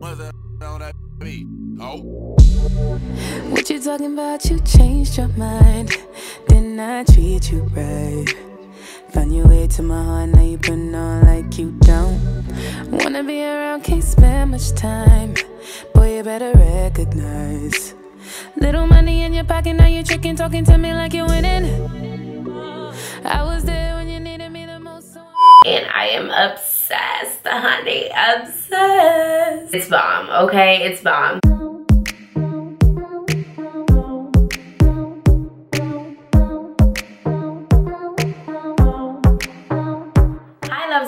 What you talking about? You changed your mind. Didn't I treat you right? Found your way to my heart, now you putting on like you don't wanna be around, can't spend much time. Boy, you better recognize. Little money in your pocket, now you're tricking, talking to me like you're winning. I was there when you needed me the most, so and I am obsessed, honey, obsessed. It's bomb, okay? It's bomb.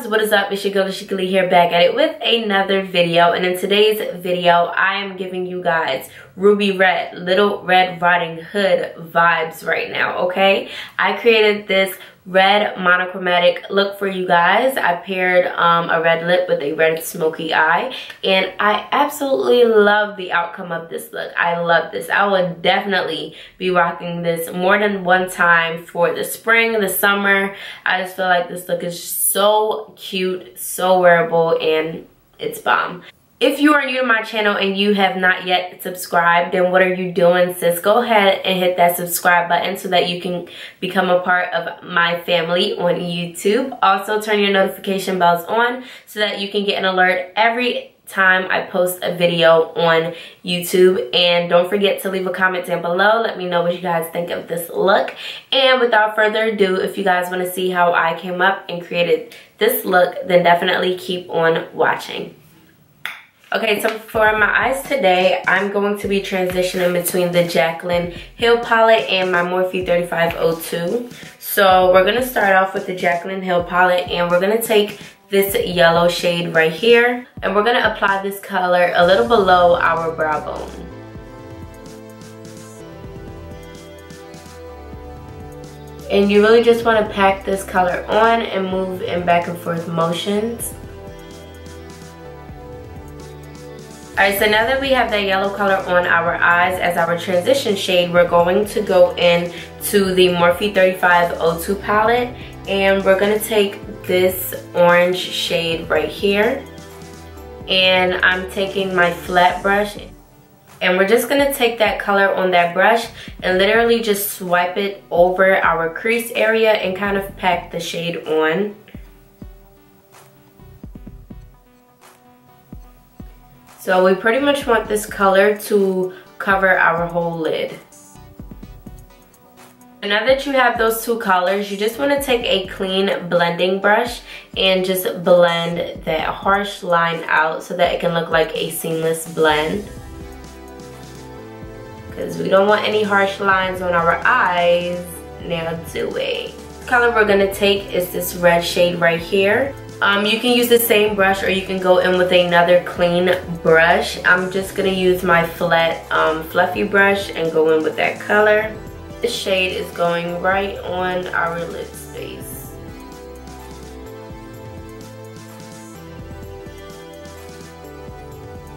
What is up? It's your girl AshecaLee here, back at it with another video. And in today's video, I am giving you guys ruby red, Little Red Riding Hood vibes right now, okay? I created this red monochromatic look for you guys. I paired a red lip with a red smoky eye, and I absolutely love the outcome of this look. I love this. I would definitely be rocking this more than one time for the spring, the summer. I just feel like this look is so cute, so wearable, and it's bomb. If you are new to my channel and you have not yet subscribed, then what are you doing, sis? Go ahead and hit that subscribe button so that you can become a part of my family on YouTube. Also, turn your notification bells on so that you can get an alert every time I post a video on YouTube. And don't forget to leave a comment down below. Let me know what you guys think of this look. And without further ado, if you guys want to see how I came up and created this look, then definitely keep on watching. Okay, so for my eyes today, I'm going to be transitioning between the AshecaLee Hill palette and my Morphe 3502. So we're going to start off with the AshecaLee Hill palette, and we're going to take this yellow shade right here, and we're going to apply this color a little below our brow bone. And you really just want to pack this color on and move in back and forth motions. Alright, so now that we have that yellow color on our eyes as our transition shade, we're going to go in to the Morphe 3502 palette, and we're going to take this orange shade right here, and I'm taking my flat brush, and we're just going to take that color on that brush and literally just swipe it over our crease area and kind of pack the shade on. So we pretty much want this color to cover our whole lid. And now that you have those two colors, you just want to take a clean blending brush and just blend that harsh line out so that it can look like a seamless blend. Because we don't want any harsh lines on our eyes. Now do it. The color we're going to take is this red shade right here. You can use the same brush, or you can go in with another clean brush. I'm just going to use my flat fluffy brush and go in with that color. This shade is going right on our lid space.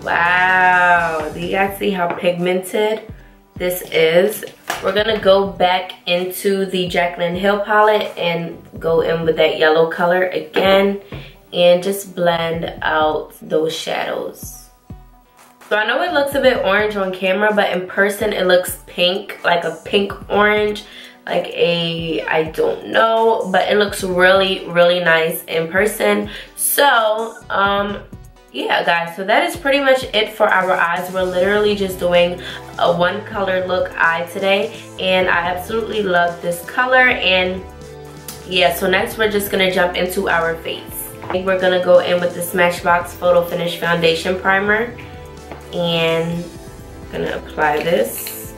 Wow, do you guys see how pigmented this is? We're gonna go back into the AshecaLee Hill palette and go in with that yellow color again and just blend out those shadows. So I know it looks a bit orange on camera, but in person it looks pink, like a pink orange, like a, I don't know, but it looks really, really nice in person. So, yeah guys, so that is pretty much it for our eyes. We're literally just doing a one color look eye today, and I absolutely love this color. And yeah, so next we're just gonna jump into our face. We're gonna go in with the Smashbox Photo Finish Foundation Primer, and I'm gonna apply this.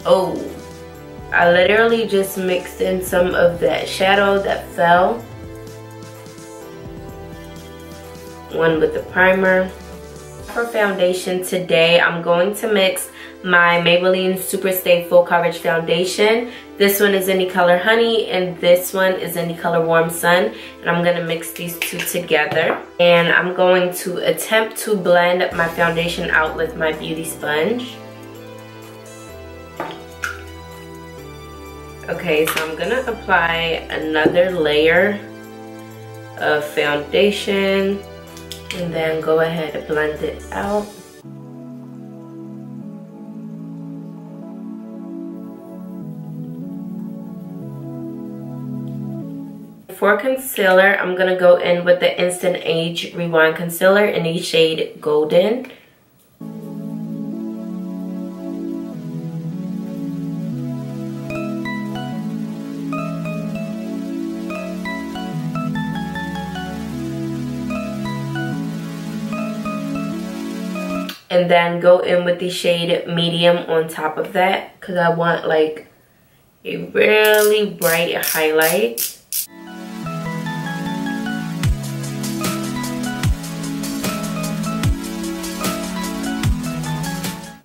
Oh, I literally just mixed in some of that shadow that fell. One with the primer. For foundation today, I'm going to mix my Maybelline Super Stay Full Coverage Foundation. This one is in the color Honey, and this one is in the color Warm Sun. And I'm going to mix these two together. And I'm going to attempt to blend my foundation out with my beauty sponge. Okay, so I'm going to apply another layer of foundation. And then go ahead and blend it out. For concealer, I'm going to go in with the Instant Age Rewind Concealer in the shade Golden. And then go in with the shade Medium on top of that, because I want like a really bright highlight.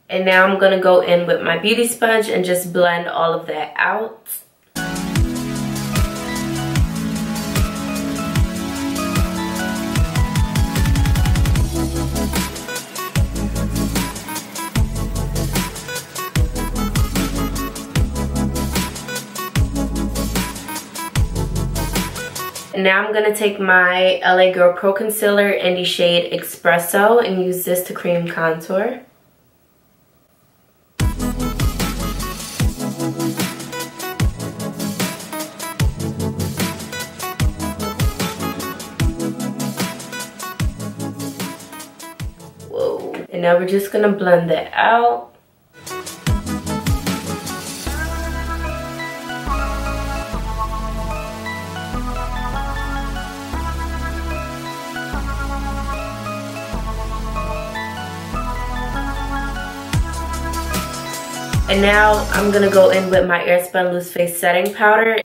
And now I'm gonna go in with my beauty sponge and just blend all of that out. And now I'm gonna take my LA Girl Pro Concealer in the shade Espresso and use this to cream contour. And now we're just gonna blend that out. And now I'm gonna go in with my Airspun Loose Face Setting Powder.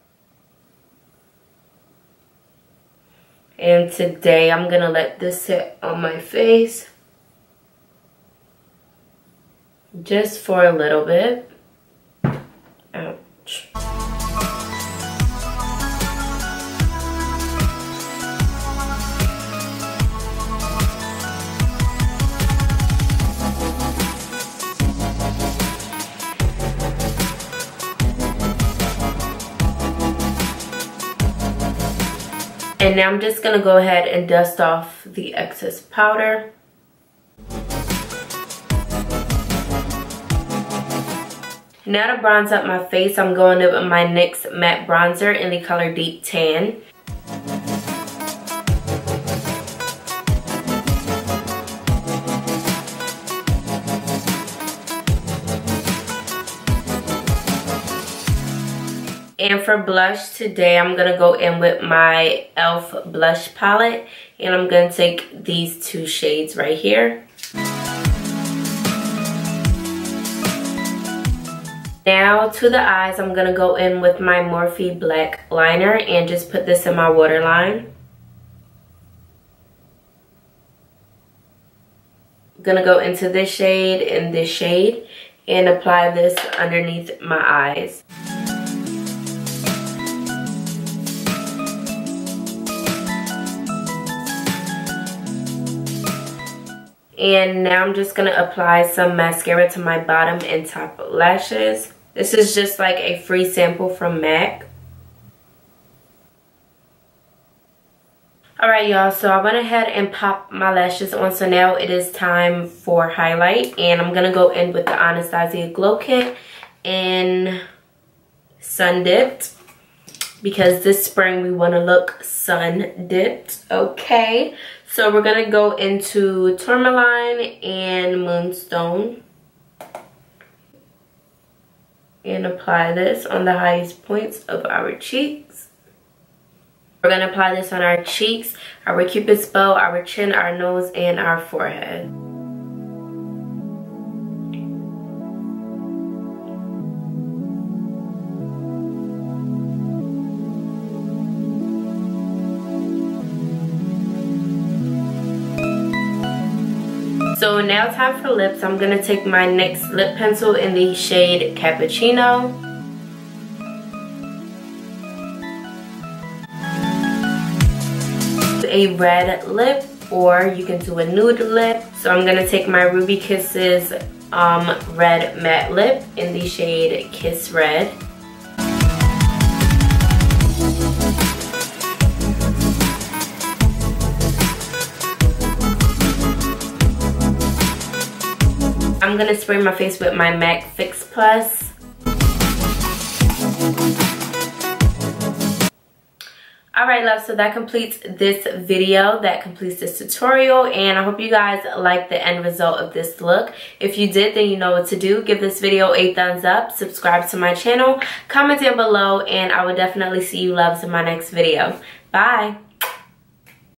And today I'm gonna let this sit on my face. Just for a little bit. Ouch. And now I'm just gonna go ahead and dust off the excess powder. Now to bronze up my face, I'm going in with my NYX Matte Bronzer in the color Deep Tan. And for blush today, I'm going to go in with my e.l.f. blush palette. And I'm going to take these two shades right here. Now to the eyes, I'm going to go in with my Morphe Black Liner and just put this in my waterline. I'm going to go into this shade and this shade and apply this underneath my eyes. And now I'm just going to apply some mascara to my bottom and top lashes. This is just like a free sample from MAC. Alright y'all, so I went ahead and popped my lashes on. So now it is time for highlight. And I'm going to go in with the Anastasia Glow Kit in Sun Dipped. Because this spring we want to look sun dipped. Okay. So we're going to go into Tourmaline and Moonstone. And apply this on the highest points of our cheeks. We're going to apply this on our cheeks, our Cupid's bow, our chin, our nose, and our forehead. So now time for lips. I'm going to take my NYX lip pencil in the shade Cappuccino. A red lip, or you can do a nude lip. So I'm going to take my Ruby Kisses red matte lip in the shade Kiss Red. I'm gonna spray my face with my MAC Fix Plus. Alright, love, so that completes this video, that completes this tutorial, and I hope you guys like the end result of this look. If you did, then you know what to do. Give this video a thumbs up, subscribe to my channel, comment down below, and I will definitely see you loves in my next video. Bye!